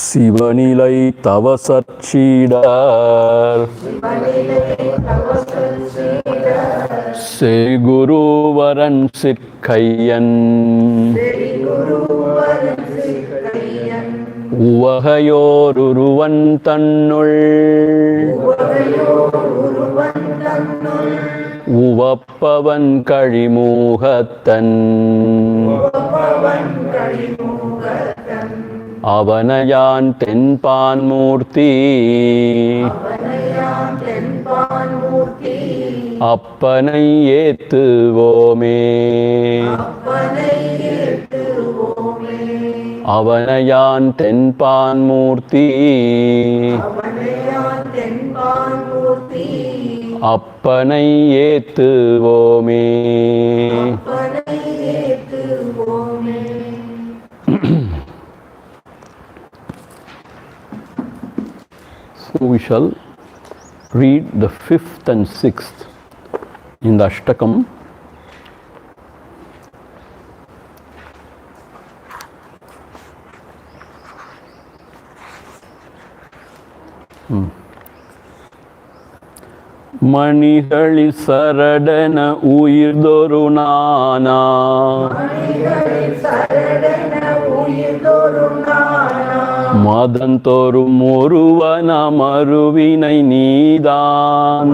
சிவநிலை தவசற்சீடர் செகுருவரன் சிற்கையன் உவகையோருருவன் தன்னுள் உவப்பவன் கழிமூகத்தன் அவனையான் தென்பான் மூர்த்தி அப்பனை ஏத்துவோமே அவனையான் தென்பான் மூர்த்தி அப்பனை ஏத்துவோமே. So we shall read the 5th and 6th in the Ashtakam. மணிகளில் சரடன உயிர்தொரு நானா மதந்தோறும் ஒருவன மறுவினை நீதான்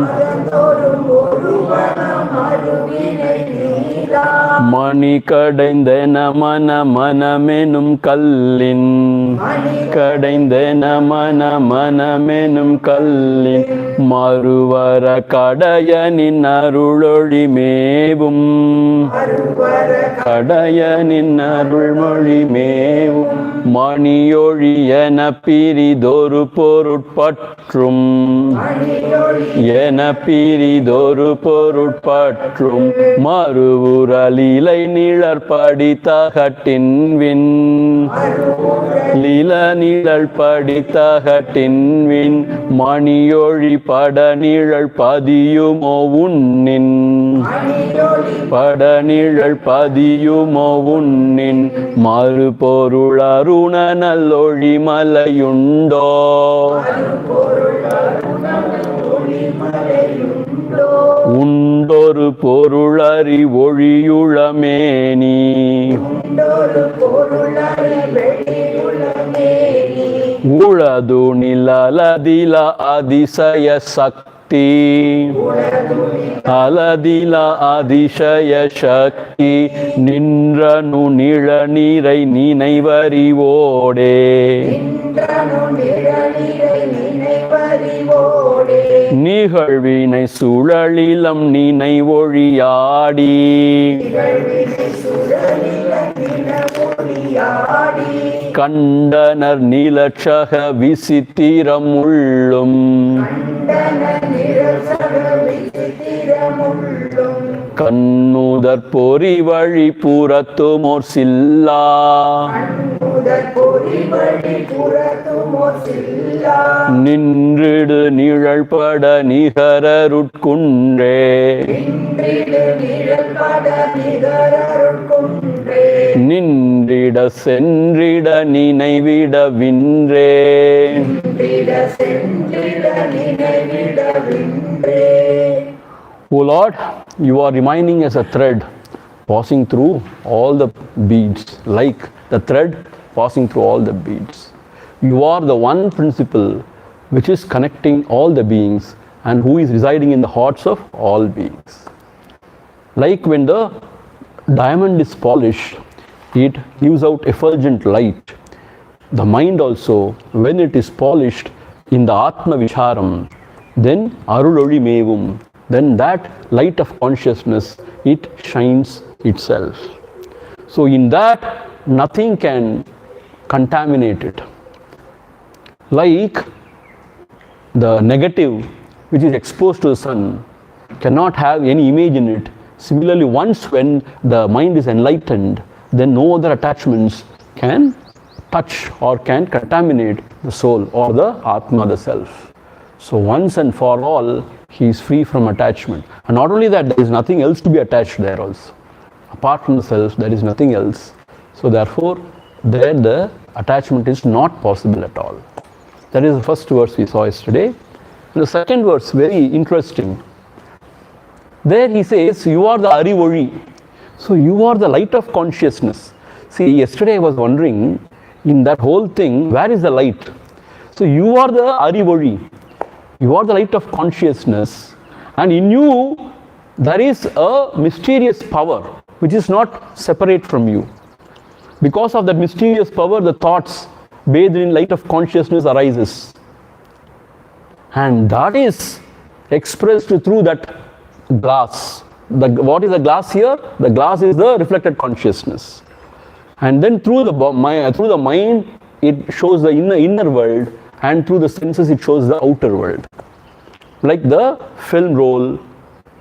மணி கடைந்தன மன மனமெனும் கல்லின் கடைந்தன மன மனமெனும் கல்லின் மறுவர கடையனின் அருளொளி மேவும் கடையனின் அருள்மொழி மேவும் மணியொழி என பிரிதொரு பொருட்பற்றும் என பிரிதொரு பொருட்பற்றும் மறுவுரலிலை நிழற் படித்தகட்டின்வின் லீல நிழல் படித்தகட்டின்வின் மணியொழி பட நிழல் பதியுமோ உன்னின் பட நிழல் பதியுமோ உன்னின் மறுபொருள் அருண நல்லொழி மலையுண்டோ உண்டொரு பொருளறி ஒழியுளமேனி உளது நிலதில அதிசய சக்தி அலதில அதிசய சக்தி நின்றனு நிழ நீரை நினைவறிவோடே நிகழ்வினை சுழலிலம் நினை ஒழியாடி கண்டனர் நிலட்சக விசித்திரம் உள்ளும் கண்ணுதற் பொறி வழி புறத்துமோர் சில்லா நின்றிடு நிழல் பட நிகரருட்குன்றே நின்றிட சென்றிட நினைவிட வின்றே O Lord, you are remaining as a thread passing through all the beads, like the thread passing through all the beads. You are the one principle which is connecting all the beings and who is residing in the hearts of all beings. Like when the diamond is polished, it gives out effulgent light. The mind also, when it is polished in the Atma Vicharam, then Aruloli Mevum, then that light of consciousness, it shines itself. So in that, nothing can contaminate it. Like the negative which is exposed to the sun cannot have any image in it. Similarly, once when the mind is enlightened, then no other attachments can touch or can contaminate the soul or the Atma, the self. So once and for all, he is free from attachment. And not only that, there is nothing else to be attached there also. Apart from the self, there is nothing else. So therefore, there the attachment is not possible at all. That is the first verse we saw yesterday. And the second verse, very interesting. There he says, you are the Arivoli. So you are the light of consciousness. See, yesterday I was wondering, in that whole thing, where is the light? So you are the Arivoli. You are the light of consciousness. And in you, there is a mysterious power which is not separate from you. Because of that mysterious power, the thoughts bathed in light of consciousness arises. And that is expressed through that glass. What is the glass here? The glass is the reflected consciousness. And then through the mind, it shows the inner world, and through the senses, it shows the outer world. Like the film roll,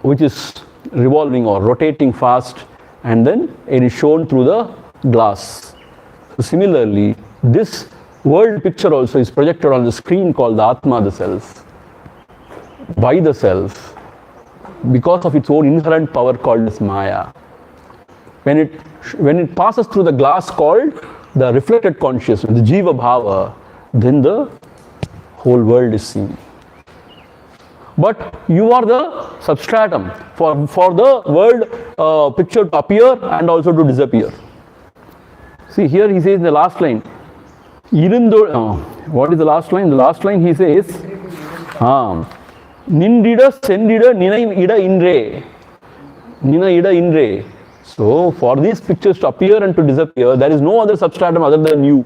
which is revolving or rotating fast, and then it is shown through the glass. So similarly, this world picture also is projected on the screen called the Atma, the self, by the self, because of its own inherent power called as Maya. When it passes through the glass called the reflected consciousness, the Jiva Bhava, then the whole world is seen. But you are the substratum for the world picture to appear and also to disappear. See, here he says in the last line, what is the last line? The last line he says, Nindida sendida nina ida inre. Nina ida inre. So, for these pictures to appear and to disappear, there is no other substratum other than you.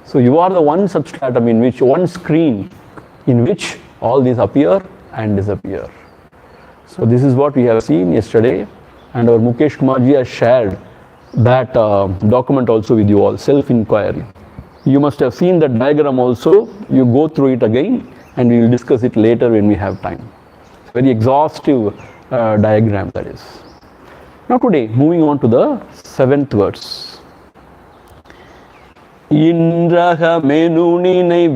So, you are the one substratum in which, one screen in which all these appear and disappear. So, this is what we have seen yesterday, and our Mukesh Kumarji has shared that document also with you all, self-inquiry. You must have seen that diagram also. You go through it again, and we will discuss it later when we have time. It's a very exhaustive diagram, that is. Now today, moving on to the 7th verse. Inraha menunine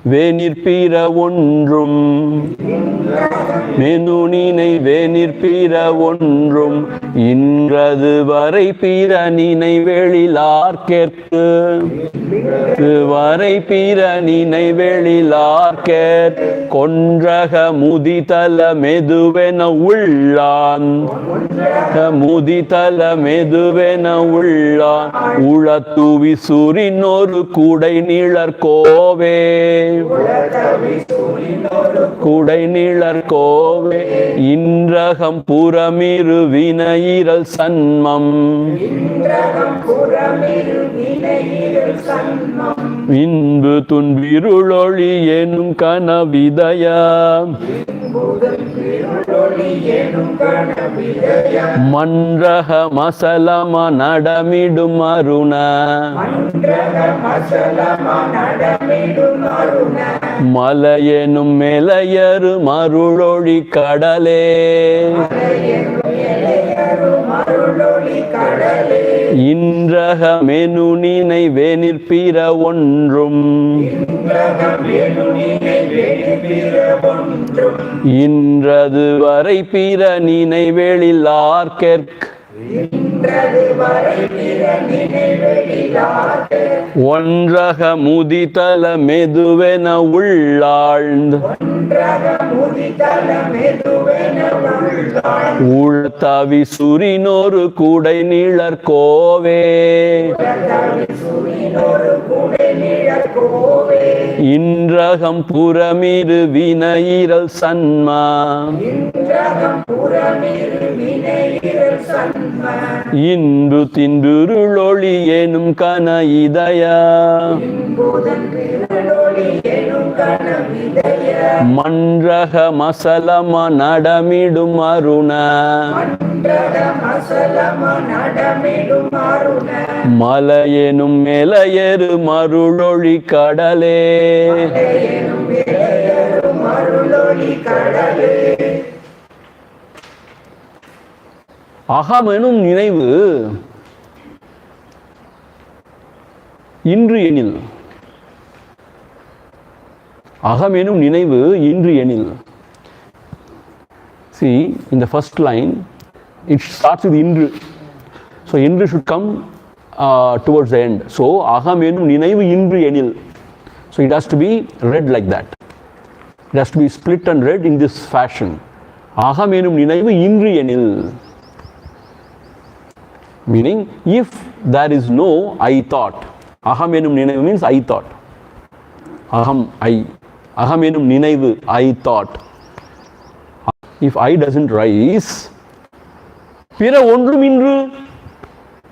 venirpira ondrum. Menunine venirpira ondrum. Inradu varai pira ninai velilarkerku. Varai pira ninai velilarker. Konraha muditala meduvena ullan. Muditala meduvena ullan. Ulatu visurin ஒரு குடை நிழற் கோவே குடை நிழற் கோவே இன்றகம் புறமிரு வினையிரல் சன்மம் இன்பு துன்பிருளொளி எனும் கனவிதயா மன்றக மசலம நடமிடும் அருண மலையெனும் மேலையரு மருளொளி கடலே இன்றக menu நினைவே நிற்பிற ஒன்றும் இன்றது வரை பிற நினைவெளில் ஆர்க்கெர்க் ஒன்றக முதிதல மெதுவென உள்ளாழ்ந்து உள்தவி சுரினொரு குடை நிழற் கோவே இன்றகம் புறமிரு வினையிரல் சன்மா இன்பு தின்புருளொளி எனும் கன இதயா மன்றக மசலம நடமிடும் அருண மலையெனும் மேலையரு மருளொளி கடலே அகமெனும் நினைவு இன்று எனில் அகமெனும் நினைவு இன்று எனில். See, in the first line, it starts with Indru. So, Indru should come towards the end. So, ahaменum ninaivu indru enil. So, it has to be read like that. It has to be split and read in this fashion. Ahaменum ninaivu indru enil. Meaning, if there is no I thought, ahaменum ninaivu means I thought. Aham, I. Ahaменum ninaivu, I thought. If I doesn't rise, pira ondrum indru,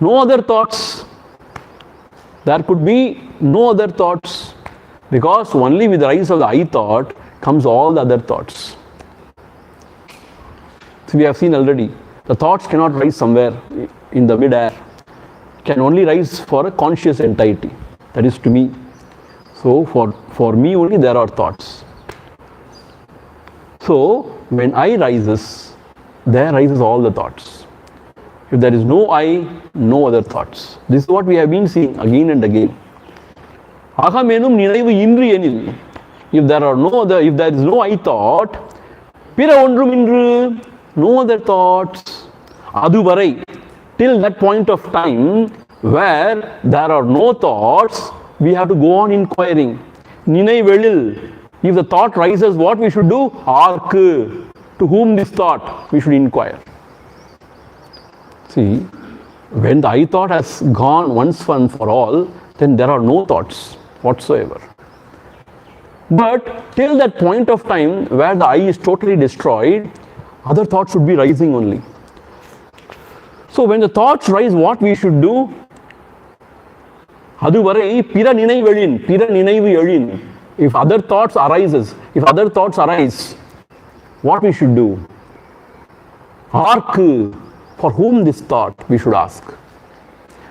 no other thoughts. There could be no other thoughts, because only with the rise of the I thought comes all the other thoughts. So we have seen already, the thoughts cannot rise somewhere in the mid-air, can only rise for a conscious entity, that is to me. So for me only there are thoughts. So when I rises, there rises all the thoughts. If there is no I, no other thoughts. This is what we have been seeing again and again. Ahaменum ninaivu indru enil. If there is no I thought, pira ondrum indru, no other thoughts. Aduvarai, till that point of time where there are no thoughts, we have to go on inquiring. Ninaivelil, if the thought rises, what we should do? Arku, to whom this thought? We should inquire. See, when the I thought has gone once and for all, then there are no thoughts whatsoever. But till that point of time where the I is totally destroyed, other thoughts should be rising only. So when the thoughts rise, what we should do? Aduvarai pira ninaivelin, pira ninaivu elin. If other thoughts arise, what we should do? Arku, for whom this thought, we should ask.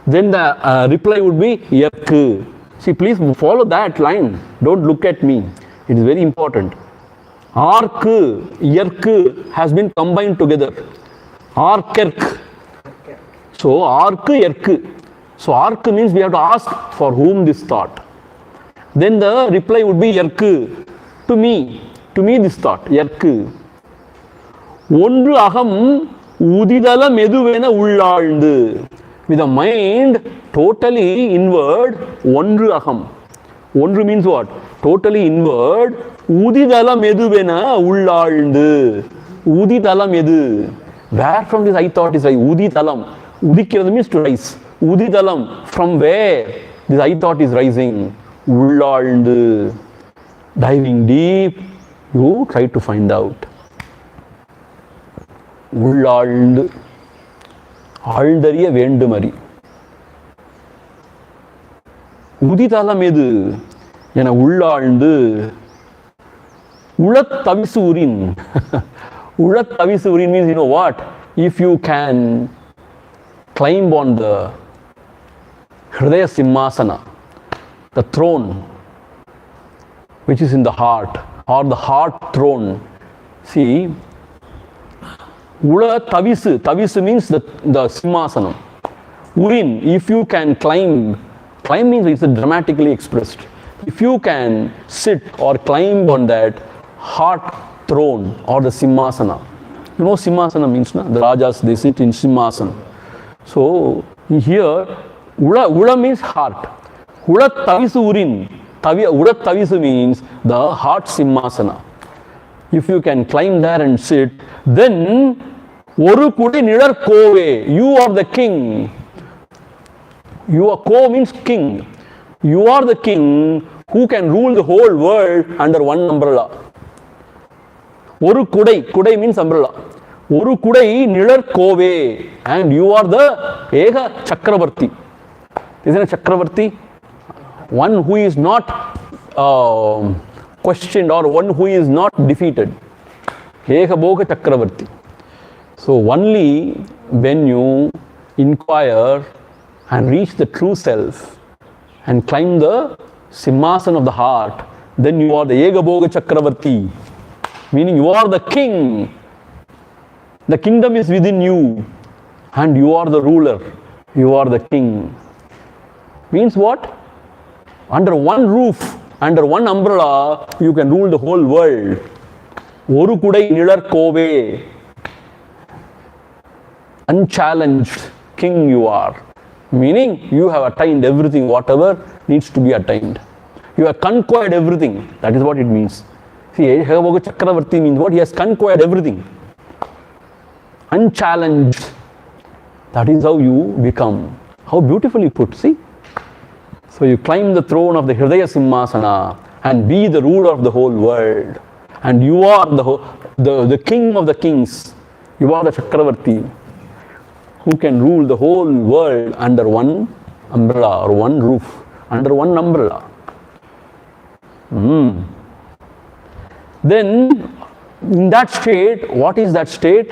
Then the reply would be yakku. See, please follow that line. Don't look at me. It is very important. Arku, yakku has been combined together. Arkerk. So, arku, yakku. So, arku means we have to ask for whom this thought. Then the reply would be yakku. To me this thought, yakku. Ondru aham udidala meduvena ullalndu. With the mind totally inward, ondru aham. Ondru means what? Totally inward. Udidala meduvena ullalndu. Udidala medu. Where from this I thought is I? Udidalam. Udikkirathu means to rise. Udidalam. From where this I thought is rising? Ullalndu. Diving deep, you try to find out. உள்ளாழ்ந்து ஆழ்ந்தறிய வேண்டுமறி உதிதலம் எது என உள்ளாழ்ந்து உளத்தவிசூரின் உளத்தவிசூரின் means, you know what, if you can climb on the Hridaya Simhasana, the throne which is in the heart, or the heart throne. See, Ula tavisu means the simhasanam. Urin, if you can climb means it's dramatically expressed. If you can sit or climb on that heart throne or the simhasana. You know simhasana means, na? The rajas, they sit in simhasana. So here, ula means heart. Ula tavisu urin. Ula tavisu means the heart simhasana. If you can climb there and sit, then Oru kudi nidar kove, you are the king. You are ko means king. You are the king who can rule the whole world under one umbrella. Oru kudai means umbrella. Oru kudai nidar kove, and you are the Ega Chakravarti. Isn't it Chakravarti? One who is not questioned, or one who is not defeated. Ega Boga Chakravarti. So only when you inquire and reach the true self and climb the simhasan of the heart, then you are the Egaboga Chakravarti. Meaning you are the king. The kingdom is within you and you are the ruler. You are the king. Means what? Under one roof, under one umbrella, you can rule the whole world. Oru kudai nilar kove. Unchallenged king you are. Meaning, you have attained everything, whatever needs to be attained. You have conquered everything. That is what it means. See, Ekabhoga Chakravarti means what? He has conquered everything. Unchallenged. That is how you become. How beautifully put, see? So you climb the throne of the Hridaya Simhasana and be the ruler of the whole world. And you are the king of the kings. You are the Chakravarti who can rule the whole world under one umbrella or one roof, under one umbrella. Then, in that state, what is that state?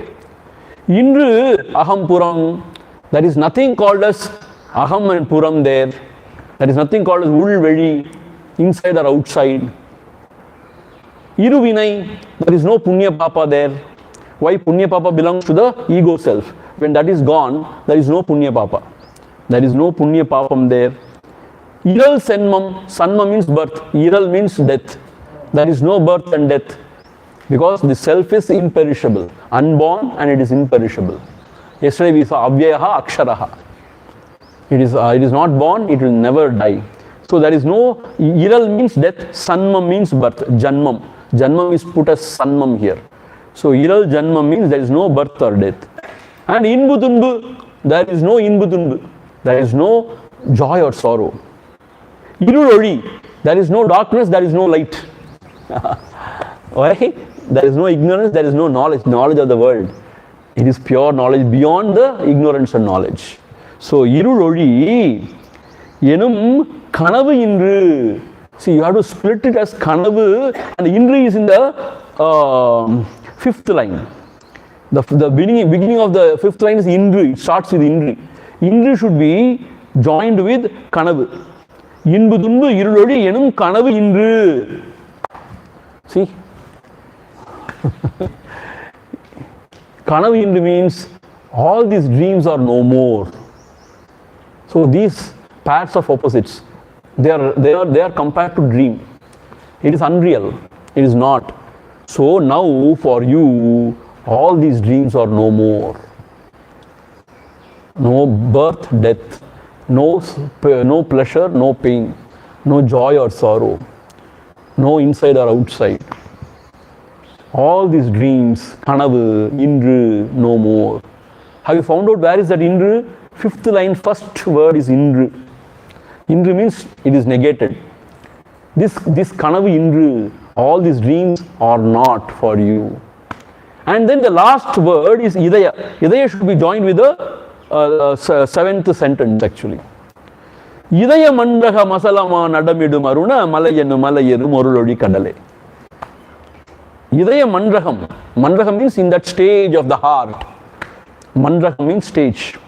Indru Aham Puram. There is nothing called as Aham and Puram there. There is nothing called as Ulveli, inside or outside. Iruvinai, there is no Punya Papa there. Why? Punya Papa belongs to the ego self. When that is gone, there is no Punya Papa. There is no Punya Papam there. Iral Senmam, Sanma means birth, Iral means death. There is no birth and death. Because the self is imperishable, unborn and it is imperishable. Yesterday we saw Avyayaha Aksharaha. It is not born, it will never die. So there is no, Iral means death, Sanmam means birth, Janmam. Janmam is put as Sanmam here. So Iral Janmam means there is no birth or death. And Inbutunbu, there is no Inbutunbu. There is no joy or sorrow. Irulori, there is no darkness, there is no light. Why? There is no ignorance, there is no knowledge of the world. It is pure knowledge beyond the ignorance and knowledge. So, Irulori, Yenum Kanavu Indru. See, you have to split it as Kanavu, and Indru is in the fifth line. The beginning of the fifth line is Indru, it starts with Indru. Indru should be joined with Kanavu. Inbudunbu Irulori Yenum Kanavu Indru. See? Kanavu Indru means all these dreams are no more. So these pairs of opposites, they are compared to dream. It is unreal. It is not. So now for you, all these dreams are no more. No birth, death, no pleasure, no pain, no joy or sorrow, no inside or outside. All these dreams, Kanavu, Indru, no more. Have you found out where is that Indru? Fifth line, first word is Indru. Indru means it is negated. This Kanavu Indru, all these dreams are not for you. And then the last word is Idaya. Idaya should be joined with the seventh sentence actually. Idaya Mandraha Masalama Nadamidu Maruna Malayanu Malayeru Morulodi Kadale. Idaya Mandraham. Mandraham means in that stage of the heart. Mandraham means stage.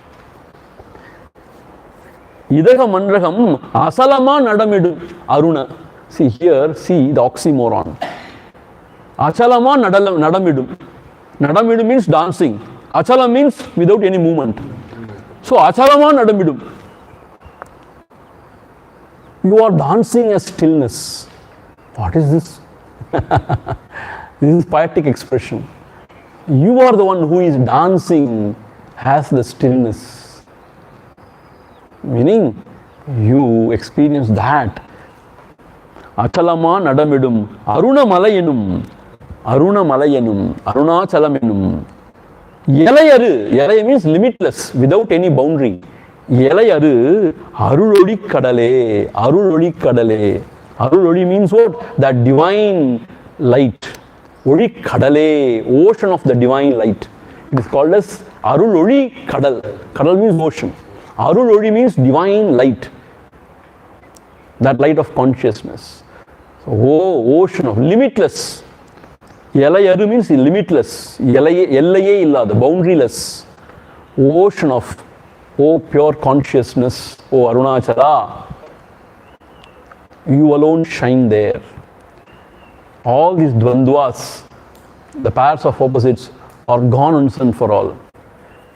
Idaya Mandraham Asalama Nadamidu Aruna. See here, see the oxymoron. Achalama Nadamidu. Nadamidu means dancing. Achala means without any movement. So Achalama Nadamidu. You are dancing as stillness. What is this? This is poetic expression. You are the one who is dancing as the stillness. Meaning, you experience that. Achalama Nadamidum, Arunachala Arunachala Yelayaru means limitless, without any boundary. Yelayaru, Arulodi Kadale, Arulodi Kadale. Arulodi means what? That divine light. Odi Kadale, ocean of the divine light. It is called as Arulodi Kadal. Kadal means ocean. Arulodi means divine light. That light of consciousness. So, ocean of limitless. Yelayaru means limitless. Yellaye illa, the boundaryless. Ocean of, pure consciousness, Arunachala. You alone shine there. All these dvandvas, the pairs of opposites, are gone once and for all.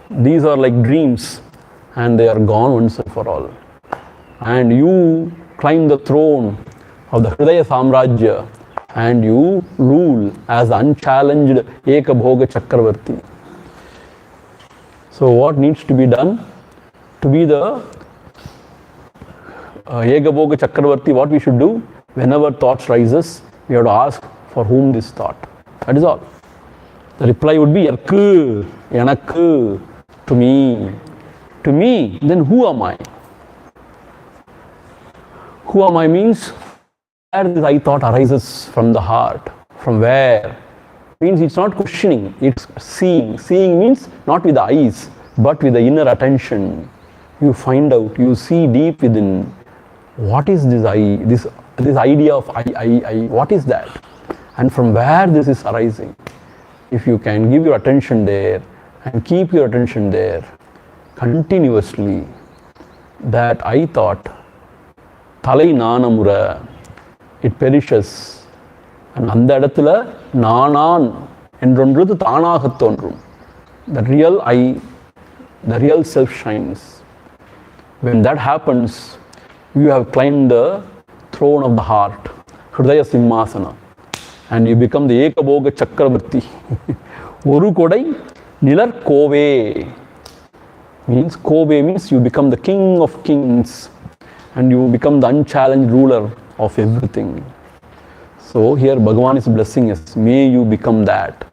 These are like dreams, and they are gone once and for all. And you climb the throne of the Hridaya Samrajya, and you rule as the unchallenged Ekabhoga Chakravarti. So what needs to be done? To be the Ekabhoga Chakravarti, what we should do? Whenever thoughts rises, we have to ask for whom this thought. That is all. The reply would be Yakku, Yanakku, to me. To me, then who am I? Who am I means where this I thought arises from the heart. From where? Means it's not questioning, it's seeing. Seeing means not with the eyes, but with the inner attention. You find out, you see deep within. What is this I, this idea of I, what is that? And from where this is arising? If you can give your attention there and keep your attention there continuously, that I thought, Thalai Nanamura, it perishes. And அந்த இடத்துல நானான் என்றொன்றது தானாக தோன்றும். The real I, the real self shines. When that happens, you have climbed the throne of the heart, Hridaya Simhasana, and you become the Ekabhoga Chakravarti. Oru Kodai Nilar Kove means Kove means you become the king of kings and you become the unchallenged ruler of everything. So here Bhagavan is blessing us. May you become that.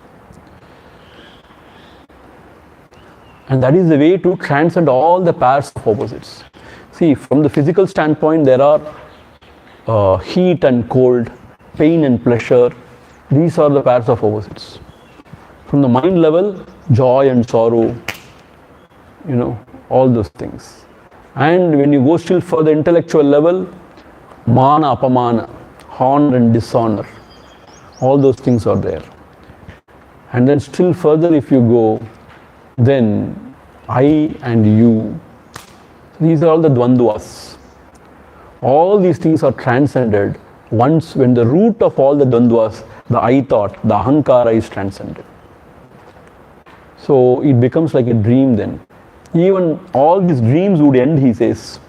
And that is the way to transcend all the pairs of opposites. See, from the physical standpoint, there are heat and cold, pain and pleasure. These are the pairs of opposites. From the mind level, joy and sorrow, all those things. And when you go still further intellectual level, mana, apamana, honor and dishonor, all those things are there. And then still further if you go, then I and you, these are all the dvandvas. All these things are transcended once when the root of all the dvandvas, the I thought, the ahankara is transcended. So it becomes like a dream then. Even all these dreams would end, he says.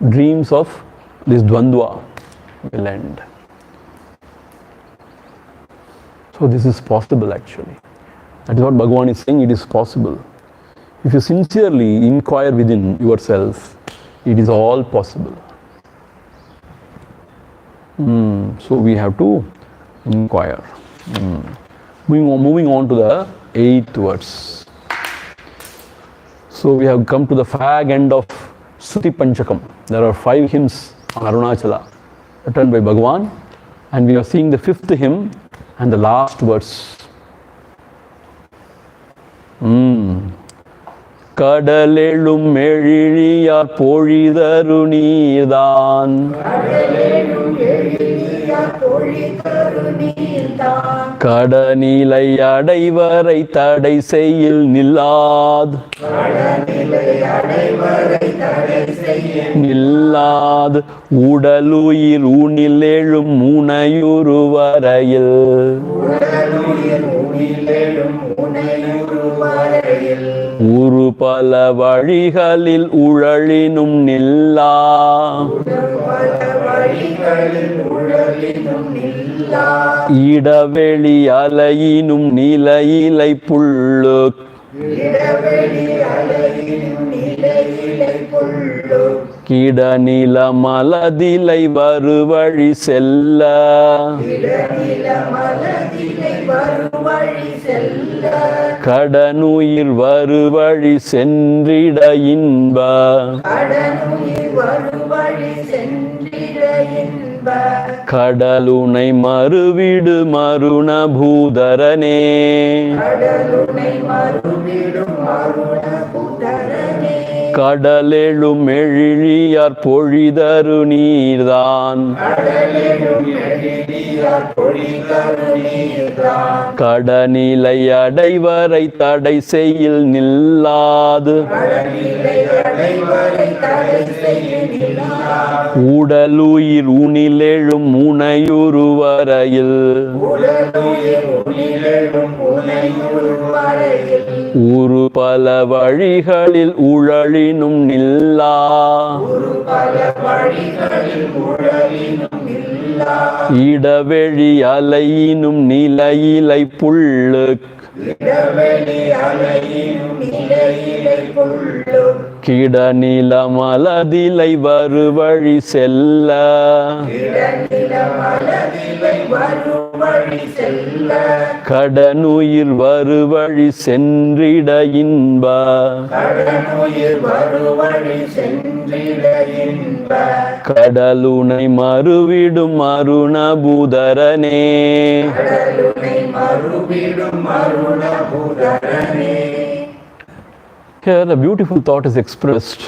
Dreams of this dvandva will end. So this is possible actually. That is what Bhagavan is saying, it is possible. If you sincerely inquire within yourself, it is all possible. So we have to inquire. Moving on to the 8th verse. So we have come to the fag end of Suti Panchakam. There are 5 hymns on Arunachala written by Bhagavan, and we are seeing the 5th hymn and the last verse. கடலெழும் எழிலியார் பொழிதரு நீர்தான் கடநிலை அடைவரை தடை செய்யில் நில்லாது உடலுயிர் ஊனில் எழும் முனையுறு வரையில் உரு பல வழிகளில் உழலினும் நில்லா இடவெளி அலையினும் நிலையிலை புல்லு கிடநில மலதிலை வருவழி செல்ல கடனுயிர் வருவழி சென்றிட இன்ப கடலுனை மறுவிடு மருண பூதரனே கடலெழும் எழிலியார் பொழிதரு நீர்தான் கடநிலை அடைவரை தடை செய்யில் நில்லாது உடலுயிர் உனிலெழும் முனையுறு வரையில் உரு பல வழிகளில் உழலினும் நில்லா இடவெளி அலையினும் நிலையிலை புல்லு கிடநிலமலதிலை வருவழி செல்ல கடனுயிர் வருவழி சென்றிட இன்ப கடலுனை மறுவிடும் அருணபூதரனே. Here a beautiful thought is expressed.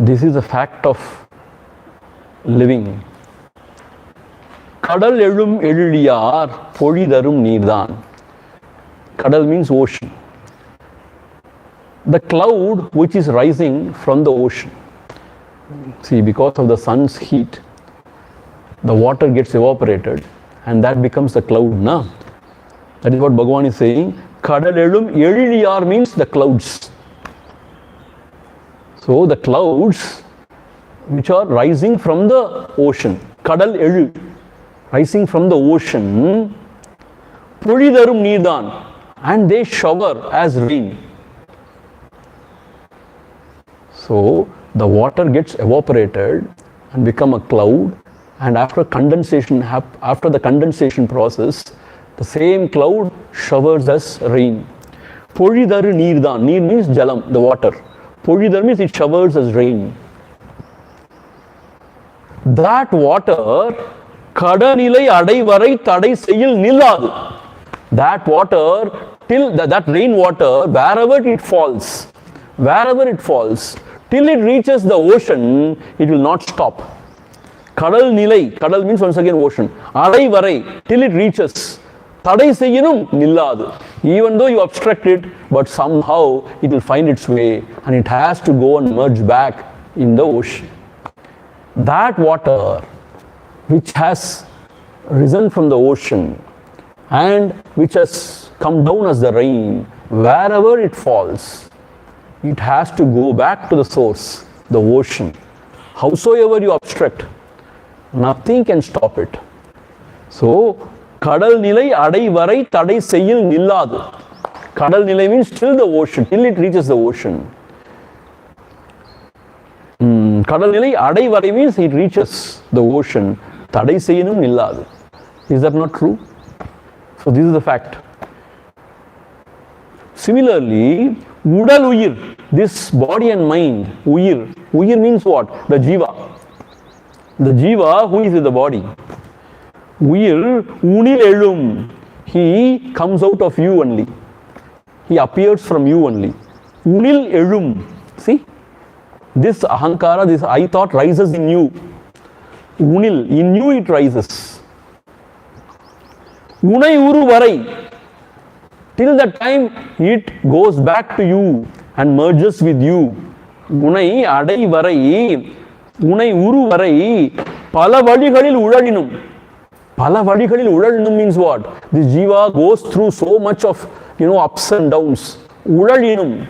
This is a fact of living. கடல் எழும் எழிலியார் பொழிதரும் நீர்தான். Kadal means ocean. The cloud which is rising from the ocean. See, because of the sun's heat, the water gets evaporated and that becomes the cloud. Na? That is what Bhagavan is saying. Kadal elum eliliyar means the clouds. So the clouds which are rising from the ocean. Kadal elu, rising from the ocean. Pulidarum neerdan, and they shower as rain. So the water gets evaporated and become a cloud, and after the condensation process, the same cloud showers as rain. Polidharu neerdan. Neer means jalam, the water. Polidharu means it showers as rain. That water kadanilai adaivarai tadai seyil nilladu. That water, till that rain water, wherever it falls, till it reaches the ocean, it will not stop. Kadal nilai, kadal means once again ocean. Adai varai, till it reaches. Tadai seyinum nilladu. Even though you obstruct it, but somehow it will find its way and it has to go and merge back in the ocean. That water which has risen from the ocean and which has come down as the rain, wherever it falls, it has to go back to the source, the ocean. Howsoever you obstruct, nothing can stop it. So, kadal nilai adai varai tadai seyil nilladu. Kadal nilai means till the ocean, till it reaches the ocean. Kadal nilai adai varai means it reaches the ocean. Tadai seyinum nilladu. Is that not true? So this is the fact. Similarly, udal uyir, this body and mind, uyir means what? The jiva. The jiva who is in the body. Uyir, unil elum, he comes out of you only. He appears from you only. Unil elum, see? This ahankara, this I thought rises in you. Unil, in you it rises. Unai uru varai, till that time it goes back to you and merges with you. Unai adai varai, unai uru varai, pala vadigalil udalinum. Pala vadigalil udalinum means what? This jiva goes through so much of, ups and downs. Udalinum,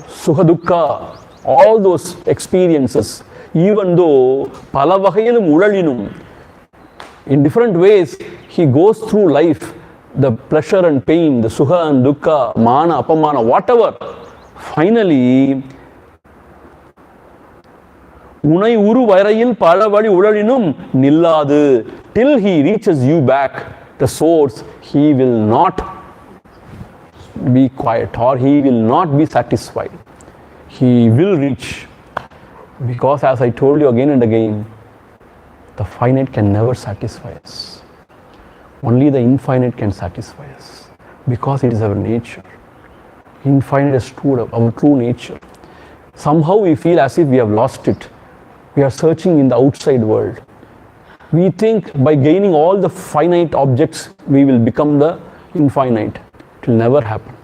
sukha dukkha, all those experiences. Even though pala vagayilum udalinum, in different ways he goes through life, the pleasure and pain, the sukha and dukkha, mana, apamana, whatever. Finally, unai uru vairayil palavadi udalinum nilladu, till he reaches you back, the source, he will not be quiet or he will not be satisfied. He will reach, because as I told you again and again, the finite can never satisfy us. Only the infinite can satisfy us, because it is our nature. Infinite is our true nature. Somehow we feel as if we have lost it. We are searching in the outside world. We think by gaining all the finite objects, we will become the infinite. It will never happen.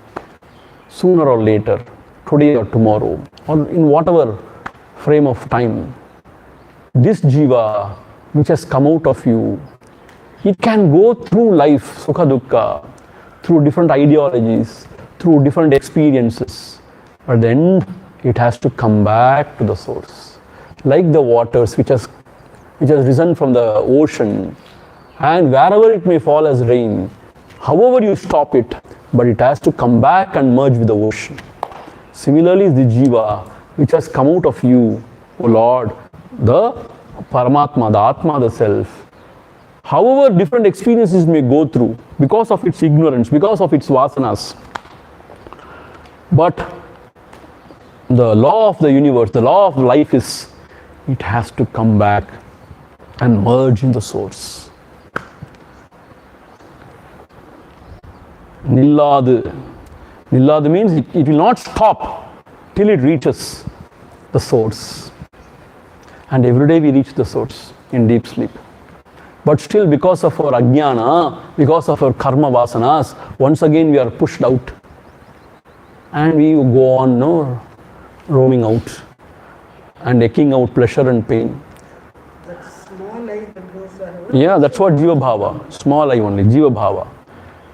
Sooner or later, today or tomorrow, or in whatever frame of time, this jiva which has come out of you, it can go through life, sukha dukkha, through different ideologies, through different experiences. At the end, it has to come back to the source. Like the waters which has risen from the ocean, and wherever it may fall as rain, However you stop it, but it has to come back and merge with the ocean. Similarly is the jiva which has come out of you, O Lord, the Paramatma, the Atma, the self. However different experiences may go through because of its ignorance, because of its vasanas. But the law of the universe, the law of life is, it has to come back and merge in the source. Nilladu. Nilladu means it will not stop till it reaches the source. And every day we reach the source in deep sleep. But still, because of our ajnana, because of our karma vasanas, once again we are pushed out. And we go on roaming out and eking out pleasure and pain. That small eye that goes around. Yeah, that's what jiva bhava, small eye only, jiva bhava.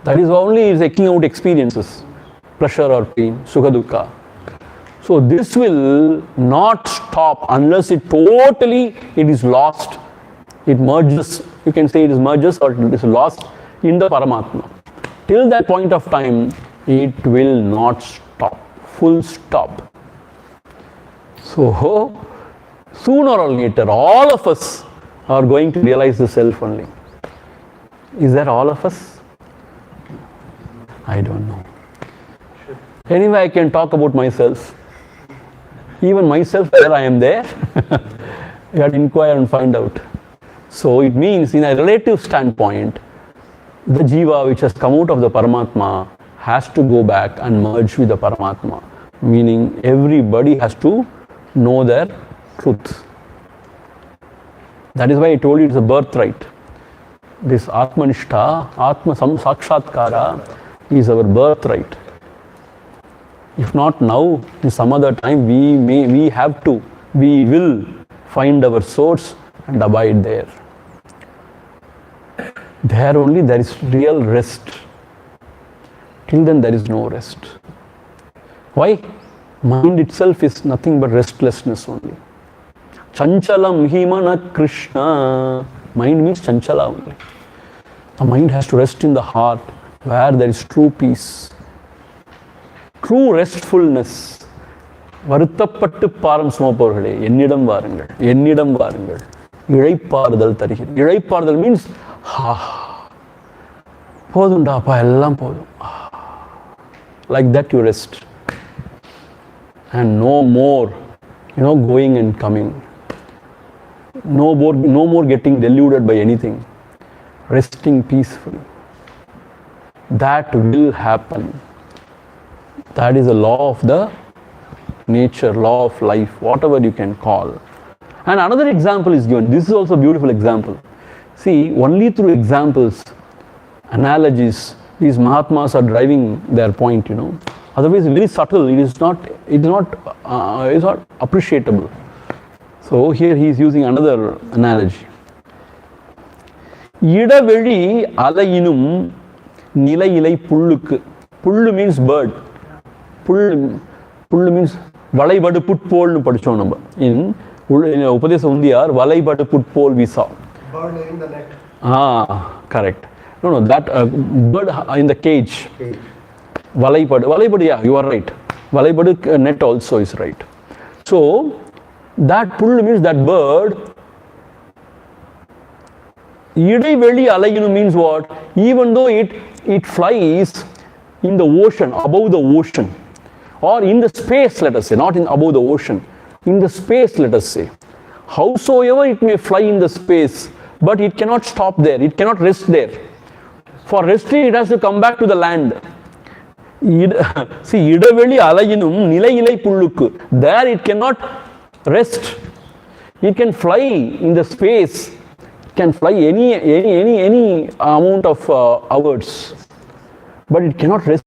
That is only is eking out experiences, pleasure or pain, sukha dukkha. So this will not stop unless it is lost. It merges, you can say it is merges or it is lost in the Paramatma. Till that point of time, it will not stop, full stop. So, sooner or later, all of us are going to realize the self only. Is that all of us? I don't know. Anyway, I can talk about myself. Even myself, where I am there, you have to inquire and find out. So it means, in a relative standpoint, the jiva which has come out of the Paramatma has to go back and merge with the Paramatma. Meaning, everybody has to know their truth. That is why I told you it's a birthright. This Atmanishta, Atma Sakshatkara is our birthright. If not now, in some other time, we will find our source and abide there. There only there is real rest. Till then there is no rest. Why? Mind itself is nothing but restlessness only. Chanchalam himana Krishna. Mind means chanchala only. The mind has to rest in the heart where there is true peace. True restfulness. வருத்தப்பட்டு பாரம் சுமப்பவர்களே என்னிடம் வாருங்கள் என்னிடம் வாருங்கள் இளைப்பாறுதல் தருகிறேன். இளைப்பாறுதல் means போதும்டாப்பா எல்லாம் போதும். Like that you rest. And no more, going and coming. No more getting deluded by anything. Resting peacefully. That will happen. That is the law of the nature, law of life, whatever you can call. And another example is given. This is also a beautiful example. See, only through examples, analogies, these Mahatmas are driving their point, Otherwise, very subtle. It is not appreciable. So here he is using another analogy. இடவெளி அலையினும் நிலையிலை புல்லுக்கு. புல்லு means bird. புல்லு means வளைபடு புட்போல்னு படிச்சோம் நம்ம. In Upadesa Undiyar வளைபடு புட்போல் we saw. Bird in the net. Correct. No, that bird in the cage. Valaipadu, yeah, you are right. Valaipadu net also is right. So, that pull means that bird. Idaiveli alayinu means what? Even though it flies in the ocean, above the ocean, or in the space, let us say, not in above the ocean, in the space, let us say. Howsoever it may fly in the space, but it cannot stop there, it cannot rest there. For resting, it has to come back to the land. See, idaveli alayinum nilayilai pullukku. There it cannot rest. It can fly in the space. It can fly any amount of hours. But it cannot rest.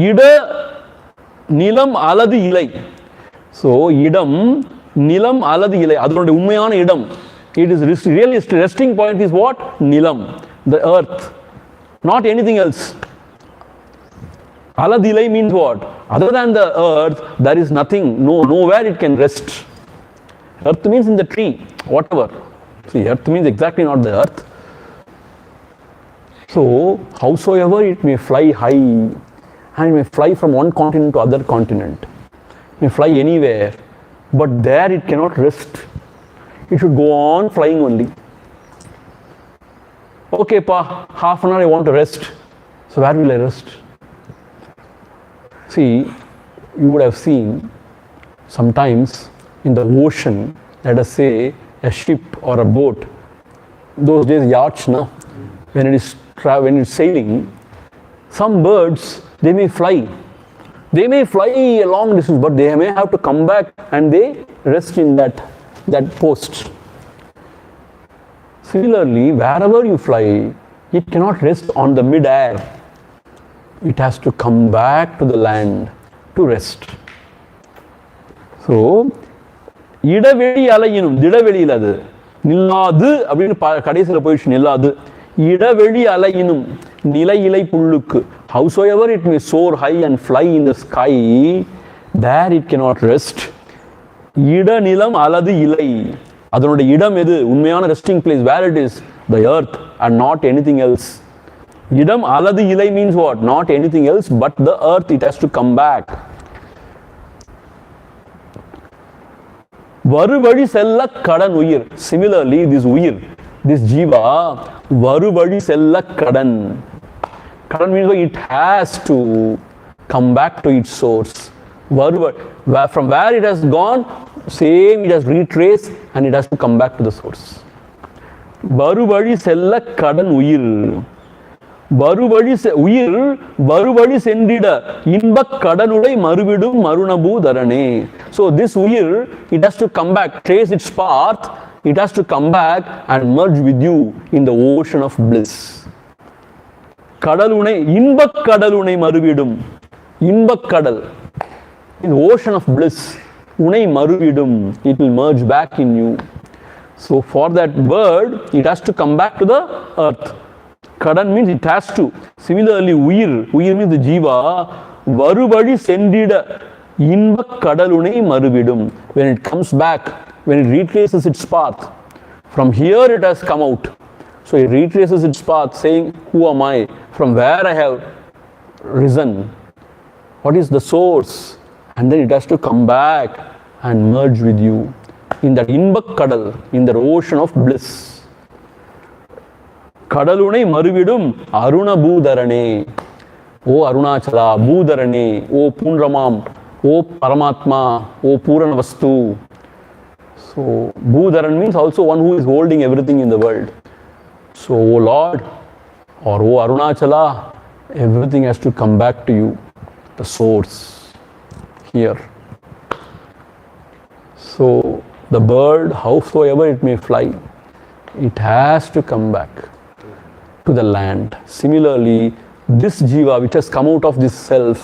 Ida nilam aladu ilai. So, idam nilam aladu ilai. Adonde unmayana idam. It is really resting point is what? Nilam, the earth. Not anything else. Aladilai means what? Other than the earth, there is nothing, nowhere it can rest. Earth means in the tree, whatever. See, earth means exactly not the earth. So, howsoever it may fly high, and it may fly from one continent to other continent, it may fly anywhere, but there it cannot rest. It should go on flying only. Okay, pa, half an hour I want to rest. So where will I rest? See, you would have seen sometimes in the ocean, let us say a ship or a boat, those days yachts now, when it is sailing, some birds, they may fly. They may fly a long distance, but they may have to come back and they rest in that post. Similarly, wherever you fly, it cannot rest on the mid-air. It has to come back to the land to rest. So, இடவெளி அலையினும் திடவெளியில் அது நில்லாது அப்படின்னு கடைசியில் போயிடுச்சு நில்லாது இடவெளி அலையினும் நிலையிலை புல்லுக்கு howsoever it may soar high and fly in the sky, there it cannot rest. இடநிலம் அல்லது இலை அதனுடைய இடம் எது உண்மையான resting place where it is the earth and not anything else. இடம் அல்லது இலை means what? Not anything else but the earth. It has to come back. வருவழி செல்ல கடன் உயிர். Similarly, this உயிர், this jiva, வருவழி செல்ல கடன். Kadan means it has to come back to its source. From where it has gone, same it has retraced and it has to come back to the source. வருவழி செல்ல கடன் உயிர். உயிர் வருவழி சென்றிட இன்பக் கடனுடை மறுவிடும் மருணபூதரனே. So this உயிர், it has to come back, trace its path, it has to come back and merge with you in the ocean of bliss. கடலுனை இன்பக் கடலுனை மறுவிடும். இன்பக் கடல், in the ocean of bliss, உனை மறுவிடும், it will merge back in you. So for that bird, it has to come back to the earth. Kadan means it has to. Similarly, உயிர் means the jiva, வருவழி சென்றிட இன்பக் கடலுனை மறுவிடும். When it comes back, when it retraces its path, from here it has come out. So it retraces its path saying, who am I? From where I have risen? What is the source? And then it has to come back and merge with you in that இன்பக் கடல், in the ocean of bliss. கடலுனை மறுவிடும் அருணபூதரனே. ஓ அருணாச்சலா, பூதரனே, ஓ பூன்றமாம், ஓ பரமாத்மா, ஓ பூரணவஸ்து. So பூதரன் means also one who is holding everything in the world. So O Lord or O Arunachala, everything has to come back to you, the source here. So the bird, howsoever it may fly, it has to come back to the land. Similarly, this jiva which has come out of this self,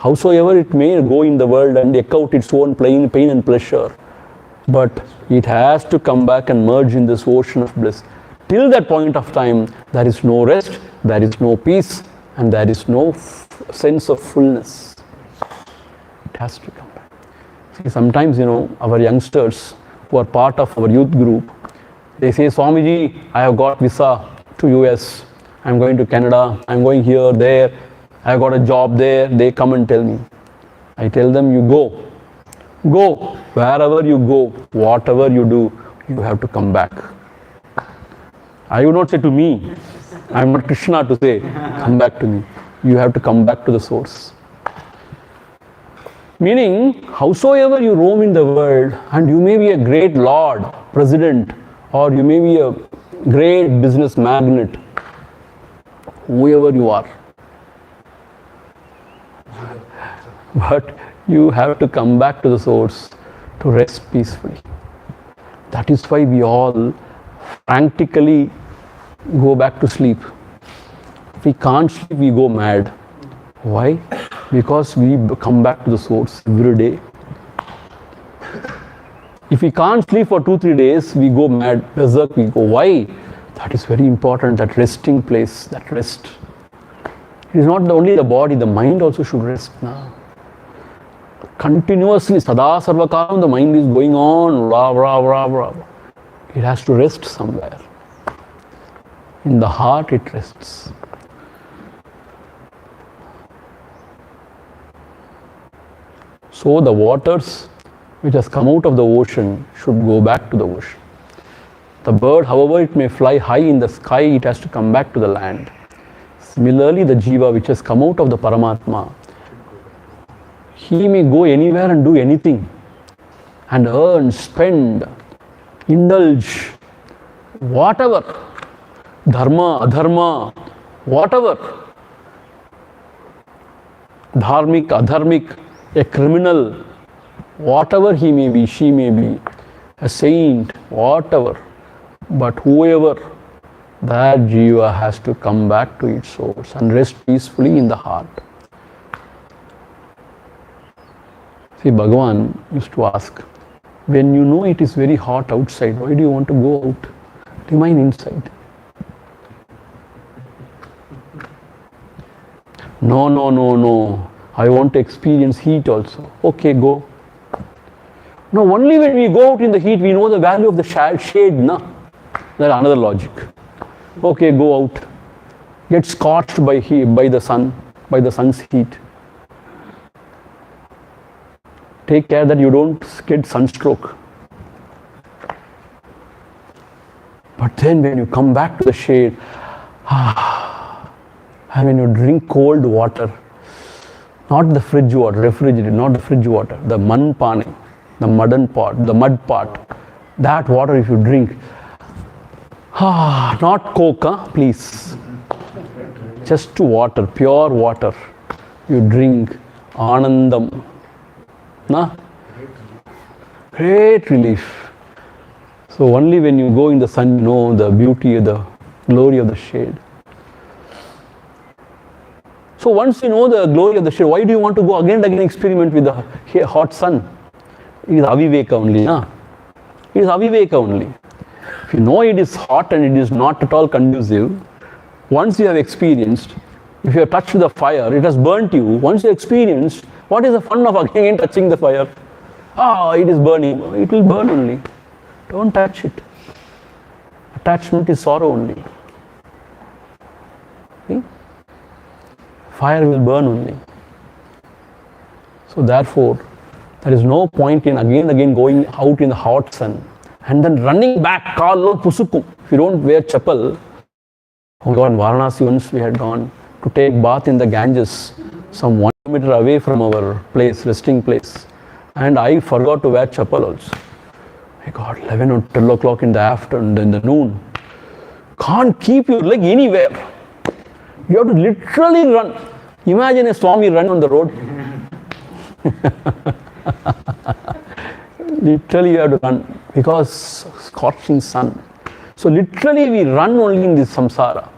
howsoever it may go in the world and echo out its own pain and pleasure, but it has to come back and merge in this ocean of bliss. Till that point of time, there is no rest, there is no peace, and there is no sense of fullness. It has to come back. See, sometimes, our youngsters who are part of our youth group, they say, Swamiji, I have got visa to US, I am going to Canada, I am going here, there, I have got a job there. They come and tell me. I tell them, you go. Go. Wherever you go, whatever you do, you have to come back. I would not say to me, I am not Krishna to say, come back to me. You have to come back to the source. Meaning, howsoever you roam in the world, and you may be a great lord, president, or you may be a great business magnate, whoever you are, but you have to come back to the source to rest peacefully. That is why we all frantically go back to sleep. If we can't sleep, we go mad. Why? Because we come back to the source every day. If we can't sleep for 2-3 days, we go mad, berserk, we go. Why? That is very important, that resting place, that rest. It is not only the body, the mind also should rest now. Continuously, sada sarvakalam, the mind is going on, rah, rah, rah, rah. It has to rest somewhere. In the heart it rests. So the waters which has come out of the ocean should go back to the ocean. The bird, however it may fly high in the sky, it has to come back to the land. Similarly, the jiva which has come out of the Paramatma, he may go anywhere and do anything and earn, spend, indulge, whatever, dharma, adharma, whatever, dharmic, adharmic, a criminal, whatever he may be, she may be, a saint, whatever. But whoever, that jiva has to come back to its source and rest peacefully in the heart. See, Bhagavan used to ask, when you know it is very hot outside, why do you want to go out? Remain inside. No, no, no, no. I want to experience heat also. Okay, go. No, only when we go out in the heat, we know the value of the shade, na? That's another logic. Okay, go out. Get scorched by the sun, by the sun's heat. Take care that you don't get sunstroke. But then when you come back to the shade, and when you drink cold water, not the fridge water, refrigerated, not the fridge water, the man pani, the mud pot, that water if you drink, not coke, please, just water, pure water, you drink, anandam, na? Great relief. So only when you go in the sun, you know the beauty, the glory of the shade. So once you know the glory of the shade, why do you want to go again and again experiment with the hot sun? It is aviveka only, na? It is aviveka only. If you know it is hot and it is not at all conducive, once you have experienced, if you have touched the fire, it has burnt you. Once you experienced, what is the fun of again touching the fire? It is burning. It will burn only. Don't touch it. Attachment is sorrow only. See? Fire will burn only. So therefore, there is no point in again going out in the hot sun and then running back, kalo pusukum. If you don't wear chappal, in Varanasi once we had gone to take bath in the Ganges, some 1 kilometer away from our place, resting place. And I forgot to wear chappal also. My God, 11 or 12 o'clock in the afternoon, in the noon. Can't keep your leg anywhere. You have to literally run. Imagine a Swami run on the road. Literally you have to run because scorching sun. So literally we run only in this samsara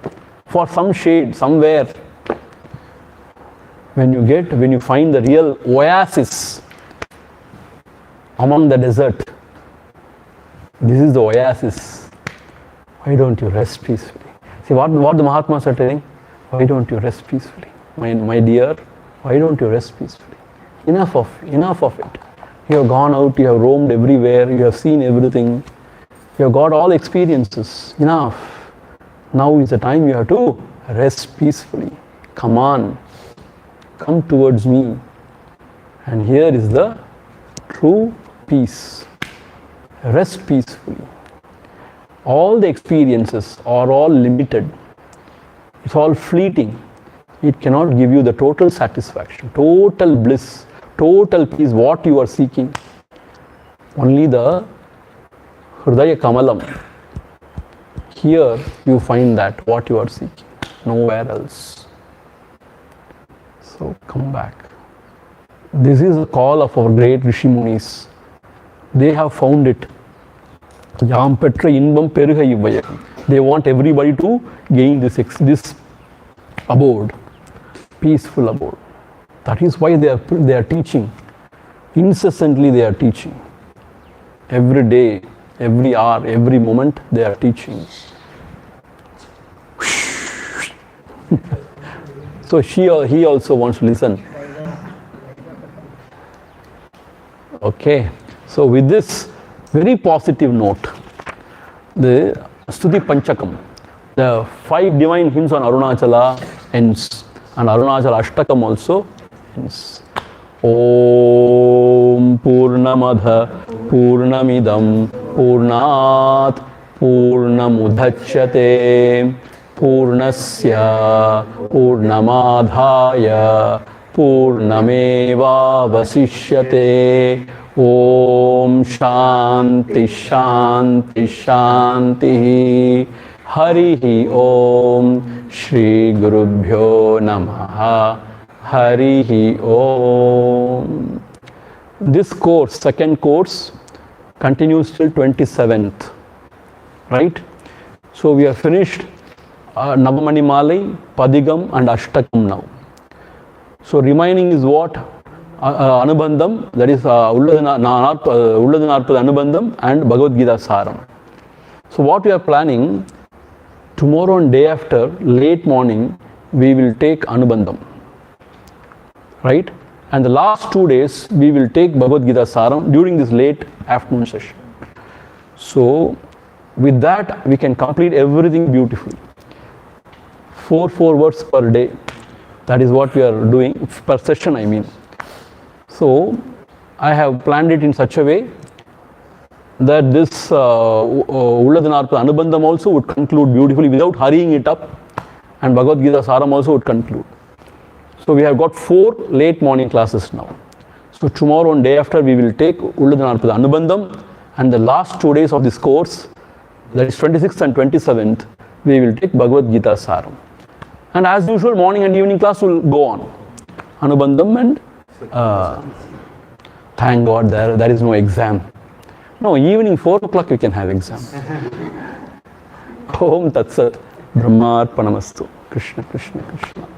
for some shade somewhere. When you find the real oasis among the desert, this is the oasis. Why don't you rest peacefully? See what the Mahatmas are telling? Why don't you rest peacefully? My dear, why don't you rest peacefully? Enough of it. You have gone out, you have roamed everywhere, you have seen everything. You have got all experiences. Enough. Now is the time you have to rest peacefully. Come on. Come towards me. And here is the true peace. Rest peacefully. All the experiences are all limited. It's all fleeting. It cannot give you the total satisfaction, total bliss, total peace, what you are seeking. Only the Hridaya Kamalam. Here you find that what you are seeking, nowhere else. So come back. This is the call of our great Rishi Munis. They have found it. Yam petra inbam peruga ivvayakam. They want everybody to gain this abode, peaceful abode. That is why they are teaching. Incessantly they are teaching. Every day, every hour, every moment they are teaching. So he also wants to listen. Okay. So with this very positive note, the Stuti Panchakam, The 5 divine hymns on Arunachala ends, and Arunachala Ashtakam also ends. Om Purnamadha Purnamidam Purnat Purnamudachyate Purnasya Purnamadhaya Purnameva Vasishyate. Om Shanti Shanti Shanti. Harihi Om. Shri Gurubhyo Namaha. Harihi Om. This course, second course, continues till 27th. Right? So we have finished Navamanimalai, Padigam and Ashtakam now. So remaining is what? Anubandham, that is Ulladhanarpada Anubandham and Bhagavad Gita Saram. So what we are planning, tomorrow and day after, late morning, we will take Anubandham. Right? And the last 2 days, we will take Bhagavad Gita Saram during this late afternoon session. So with that, we can complete everything beautifully. 4 words per day. That is what we are doing, per session I mean. So I have planned it in such a way that this Ulladhanarpada Anubandham also would conclude beautifully without hurrying it up, and Bhagavad Gita Saram also would conclude. So we have got 4 late morning classes now. So tomorrow and day after we will take Ulladhanarpada Anubandham, and the last 2 days of this course, that is 26th and 27th, we will take Bhagavad Gita Saram. And as usual, morning and evening class will go on. Anubandham and thank God there is no exam. No, evening 4 o'clock we can have exam. Om Tat Sat. Brahmarpanamastu. Krishna Krishna Krishna.